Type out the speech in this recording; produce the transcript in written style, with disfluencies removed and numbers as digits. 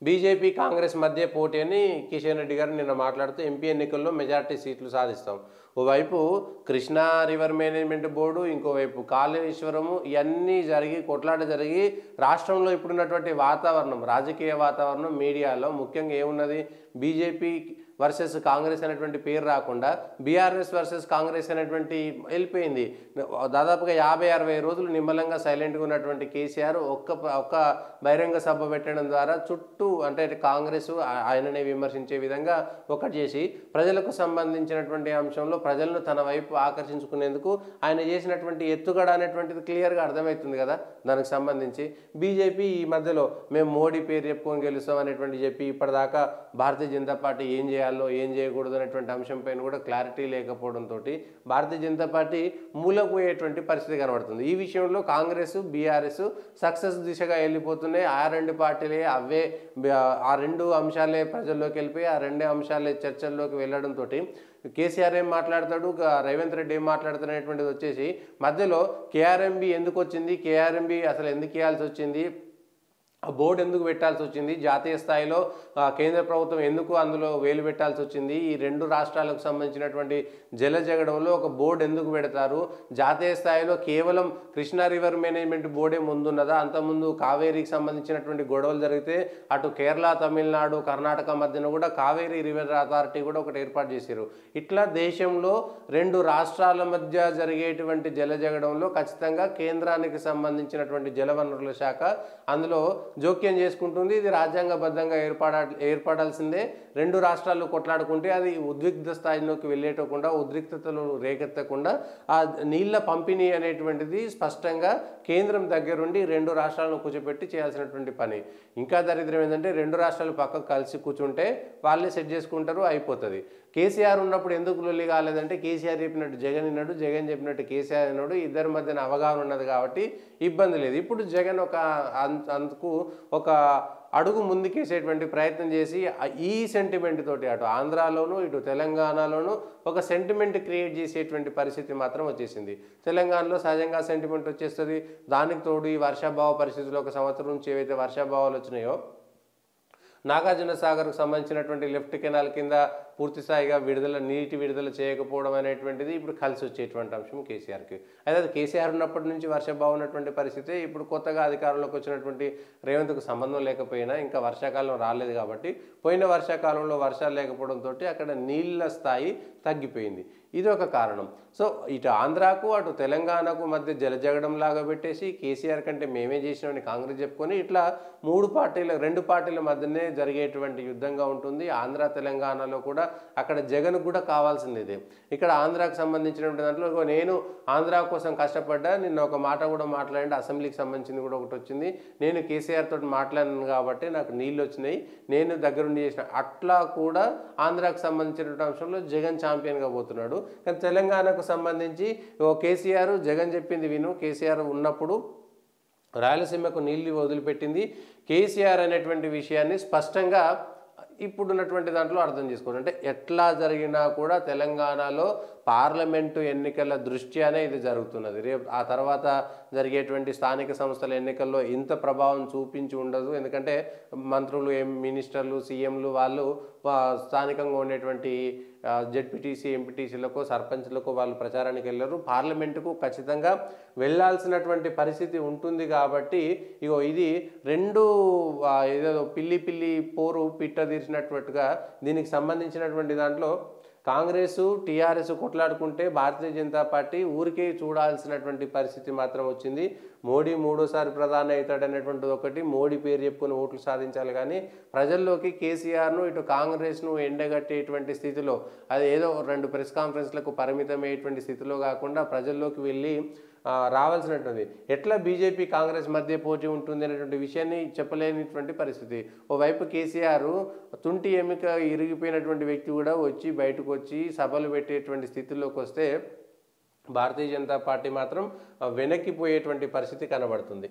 BJP Congress మధ్య పోటీ అని కిషన్ రెడ్డి గారు నిన్న మాట్లాడుతూ ఎంపీ ఎన్నికల్లో మెజార్టీ సీట్లు సాధిస్తాం. ఓవైపు కృష్ణా రివర్ మేనేజ్మెంట్ బోర్డు, ఇంకోవైపు కాళేశ్వరము, ఇవన్నీ జరిగి కొట్లాట జరిగి రాష్ట్రంలో ఇప్పుడున్నటువంటి వాతావరణం, రాజకీయ వాతావరణం మీడియాలో ముఖ్యంగా ఏమున్నది, బీజేపీ వర్సెస్ కాంగ్రెస్ అనేటువంటి పేరు రాకుండా బీఆర్ఎస్ వర్సెస్ కాంగ్రెస్ అనేటువంటి వెళ్ళిపోయింది. దాదాపుగా 50-60 రోజులు నిమ్మలంగా సైలెంట్గా ఉన్నటువంటి కేసీఆర్ ఒక్క బహిరంగ సభ పెట్టడం ద్వారా చుట్టూ అంటే కాంగ్రెస్ ఆయననే విమర్శించే విధంగా ఒకటి చేసి ప్రజలకు సంబంధించినటువంటి అంశంలో ప్రజలను తన వైపు ఆకర్షించుకునేందుకు ఆయన చేసినటువంటి ఎత్తుగడ అనేటువంటిది క్లియర్గా అర్థమవుతుంది కదా. దానికి సంబంధించి బీజేపీ ఈ మధ్యలో మేము మోడీ పేరు చెప్పుకొని గెలుస్తాం అనేటువంటి చెప్పి ఇప్పటిదాకా భారతీయ జనతా పార్టీ ఏం చేయాలో ఏం చేయకూడదు అనేటువంటి అంశం పైన కూడా క్లారిటీ లేకపోవడంతో భారతీయ జనతా పార్టీ మూలపోయేటువంటి పరిస్థితి కనబడుతుంది. ఈ విషయంలో కాంగ్రెస్ బీఆర్ఎస్ సక్సెస్ దిశగా వెళ్ళిపోతున్నాయి. ఆ రెండు పార్టీలే అవే ఆ రెండు అంశాలే ప్రజల్లోకి వెళ్ళిపోయి ఆ రెండే అంశాలే చర్చల్లోకి వెళ్ళడంతో కేసీఆర్ ఏం మాట్లాడతాడు, రేవంత్ రెడ్డి ఏం మాట్లాడతాడు అనేటువంటిది వచ్చేసి మధ్యలో కేఆర్ఎంబి ఎందుకు వచ్చింది, కేఆర్ఎంబి అసలు ఎందుకు ఇవ్వాల్సి వచ్చింది, ఆ బోర్డు ఎందుకు పెట్టాల్సి వచ్చింది, జాతీయ స్థాయిలో కేంద్ర ప్రభుత్వం ఎందుకు అందులో వేలు పెట్టాల్సి వచ్చింది, ఈ రెండు రాష్ట్రాలకు సంబంధించినటువంటి జల జగడంలో ఒక బోర్డు ఎందుకు పెడతారు, జాతీయ స్థాయిలో కేవలం కృష్ణా రివర్ మేనేజ్మెంట్ బోర్డే ముందున్నదా, అంతకుముందు కావేరీకి సంబంధించినటువంటి గొడవలు జరిగితే అటు కేరళ, తమిళనాడు, కర్ణాటక మధ్యన కూడా కావేరీ రివర్ అథారిటీ కూడా ఒకటి ఏర్పాటు చేశారు. ఇట్లా దేశంలో రెండు రాష్ట్రాల మధ్య జరిగేటువంటి జల జగడంలో ఖచ్చితంగా కేంద్రానికి సంబంధించినటువంటి జలవనరుల శాఖ అందులో జోక్యం చేసుకుంటుంది. ఇది రాజ్యాంగబద్ధంగా ఏర్పడాల్సిందే. రెండు రాష్ట్రాలు కొట్లాడుకుంటే అది ఉద్రిక్త స్థాయిలోకి వెళ్ళేటకుండా ఉద్రిక్తతలు రేకెత్తకుండా ఆ నీళ్ల పంపిణీ అనేటువంటిది స్పష్టంగా కేంద్రం దగ్గరుండి రెండు రాష్ట్రాలను కూర్చోపెట్టి చేయాల్సినటువంటి పని. ఇంకా దరిద్రం ఏంటంటే రెండు రాష్ట్రాలు పక్కకు కలిసి కూర్చుంటే వాళ్ళే సెట్ చేసుకుంటారు, అయిపోతుంది. కేసీఆర్ ఉన్నప్పుడు ఎందుకు లొల్లి కాలేదంటే కేసీఆర్ చెప్పినట్టు జగన్ విన్నాడు, జగన్ చెప్పినట్టు కేసీఆర్ విన్నాడు, ఇద్దరి మధ్యన అవగాహన ఉన్నది కాబట్టి ఇబ్బంది లేదు. ఇప్పుడు జగన్ అందుకు ఒక అడుగు ముందుకేసేటువంటి ప్రయత్నం చేసి ఈ సెంటిమెంట్ తోటి అటు ఆంధ్రాలోను ఇటు తెలంగాణలోను ఒక సెంటిమెంట్ క్రియేట్ చేసేటువంటి పరిస్థితి మాత్రం వచ్చేసింది. తెలంగాణలో సహజంగా సెంటిమెంట్ వచ్చేస్తుంది. దానికి తోడు ఈ వర్షాభావ పరిస్థితుల్లో ఒక సంవత్సరం నుంచి ఏవైతే వర్షాభావాలు వచ్చినాయో నాగార్జున సాగర్కు సంబంధించినటువంటి లెఫ్ట్ కెనాల్ కింద పూర్తిస్థాయిగా నీటి విడుదల చేయకపోవడం అనేటువంటిది ఇప్పుడు కలిసి వచ్చేటువంటి అంశం కేసీఆర్కి. అయితే అది కేసీఆర్ ఉన్నప్పటి నుంచి వర్షాభావం ఉన్నటువంటి పరిస్థితి. ఇప్పుడు కొత్తగా అధికారంలోకి వచ్చినటువంటి రేవంత్కు సంబంధం లేకపోయినా ఇంకా వర్షాకాలం రాలేదు కాబట్టి పోయిన వర్షాకాలంలో వర్షాలు లేకపోవడంతో అక్కడ నీళ్ళ స్థాయి తగ్గిపోయింది. ఇది ఒక కారణం. సో ఇటు ఆంధ్రాకు అటు తెలంగాణకు మధ్య జలజగడం లాగా పెట్టేసి కేసీఆర్ కంటే మేమే చేసినామని కాంగ్రెస్ చెప్పుకొని ఇట్లా రెండు పార్టీల మధ్యనే జరిగేటువంటి యుద్ధంగా ఉంటుంది. ఆంధ్ర తెలంగాణలో కూడా అక్కడ జగన్ కూడా కావాల్సింది ఇదే. ఇక్కడ ఆంధ్రాకు సంబంధించినటువంటి దాంట్లో నేను ఆంధ్రా కోసం కష్టపడ్డా, నిన్న ఒక మాట కూడా మాట్లాడి అసెంబ్లీకి సంబంధించింది కూడా ఒకటి వచ్చింది. నేను కేసీఆర్ తోటి మాట్లాడినాను కాబట్టి నాకు నీళ్ళు వచ్చినాయి, నేను దగ్గరుండి చేసిన అట్లా కూడా ఆంధ్రాకు సంబంధించినటువంటి అంశంలో జగన్ ఛాంపియన్గా పోతున్నాడు. కానీ తెలంగాణకు సంబంధించి కేసీఆర్ జగన్ చెప్పింది విను, కేసీఆర్ ఉన్నప్పుడు రాయలసీమకు నీళ్ళు వదిలిపెట్టింది కేసీఆర్ అనేటువంటి విషయాన్ని స్పష్టంగా ఇప్పుడున్నటువంటి దాంట్లో అర్థం చేసుకోండి. అంటే ఎట్లా జరిగినా కూడా తెలంగాణలో పార్లమెంటు ఎన్నికల దృష్ట్యానే ఇది జరుగుతున్నది. రేపు ఆ తర్వాత జరిగేటువంటి స్థానిక సంస్థల ఎన్నికల్లో ఇంత ప్రభావం చూపించి ఉండదు. ఎందుకంటే మంత్రులు, మినిస్టర్లు, సీఎంలు వాళ్ళు స్థానికంగా ఉండేటువంటి జెడ్పీటీసీ, ఎంపీటీసీలకు, సర్పంచ్లకు వాళ్ళు ప్రచారానికి వెళ్ళరు. పార్లమెంటుకు ఖచ్చితంగా వెళ్ళాల్సినటువంటి పరిస్థితి ఉంటుంది. కాబట్టి ఇది రెండు ఏదో పిల్లి పోరు పిట్ట తీర్చినట్టుగా దీనికి సంబంధించినటువంటి దాంట్లో కాంగ్రెస్ టీఆర్ఎస్ కొట్లాడుకుంటే భారతీయ జనతా పార్టీ ఊరికే చూడాల్సినటువంటి పరిస్థితి మాత్రం వచ్చింది. మోడీ మూడోసారి ప్రధాని అవుతాడనేటువంటిది ఒకటి, మోడీ పేరు చెప్పుకొని ఓట్లు సాధించాలి. కానీ ప్రజల్లోకి కేసీఆర్ను ఇటు కాంగ్రెస్ను ఎండగట్టేటువంటి స్థితిలో అది ఏదో 2 ప్రెస్ కాన్ఫరెన్స్లకు పరిమితమయ్యేటువంటి స్థితిలో కాకుండా ప్రజల్లోకి వెళ్ళి రావాల్సినటువంటి ఎట్లా బీజేపీ కాంగ్రెస్ మధ్య పోటీ ఉంటుంది అనేటువంటి విషయాన్ని చెప్పలేనిటువంటి పరిస్థితి. ఓవైపు కేసీఆర్ తుంటి ఎముక ఇరిగిపోయినటువంటి వ్యక్తి కూడా వచ్చి బయటకు వచ్చి సభలు పెట్టేటువంటి స్థితిలోకి వస్తే భారతీయ జనతా పార్టీ మాత్రం వెనక్కిపోయేటువంటి పరిస్థితి కనబడుతుంది.